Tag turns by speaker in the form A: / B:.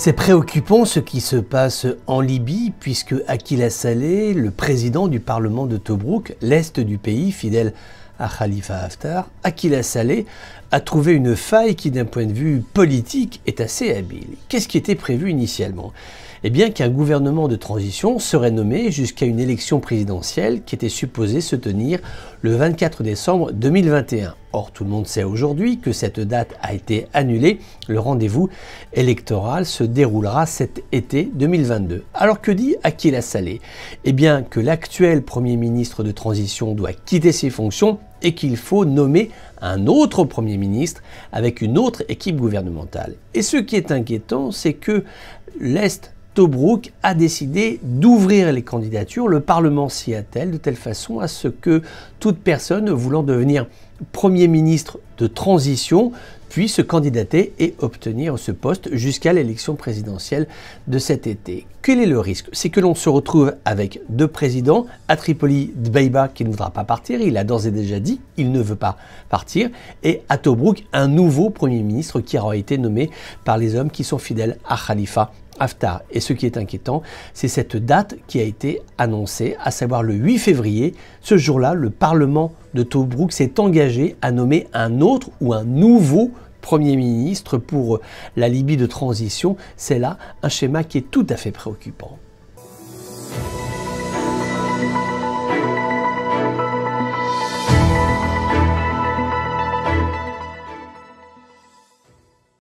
A: C'est préoccupant ce qui se passe en Libye puisque Aqila Saleh, le président du Parlement de Tobrouk, l'est du pays, fidèle à Khalifa Haftar, Aqila Saleh a trouvé une faille qui d'un point de vue politique est assez habile. Qu'est-ce qui était prévu initialement ? Eh bien qu'un gouvernement de transition serait nommé jusqu'à une élection présidentielle qui était supposée se tenir le 24 décembre 2021. Or, tout le monde sait aujourd'hui que cette date a été annulée. Le rendez-vous électoral se déroulera cet été 2022. Alors que dit Aqila Saleh ? Eh bien que l'actuel Premier ministre de transition doit quitter ses fonctions et qu'il faut nommer un autre Premier ministre avec une autre équipe gouvernementale. Et ce qui est inquiétant, c'est que l'Est Tobrouk a décidé d'ouvrir les candidatures, le Parlement s'y attelle de telle façon à ce que toute personne voulant devenir Premier ministre de transition puisse se candidater et obtenir ce poste jusqu'à l'élection présidentielle de cet été. Quel est le risque ? C'est que l'on se retrouve avec deux présidents, à Tripoli, Dbeibah qui ne voudra pas partir, il a d'ores et déjà dit il ne veut pas partir, et à Tobrouk, un nouveau Premier ministre qui aura été nommé par les hommes qui sont fidèles à Khalifa Haftar. Et ce qui est inquiétant, c'est cette date qui a été annoncée, à savoir le 8 février. Ce jour-là, le Parlement de Tobrouk s'est engagé à nommer un autre ou un nouveau Premier ministre pour la Libye de transition. C'est là un schéma qui est tout à fait préoccupant.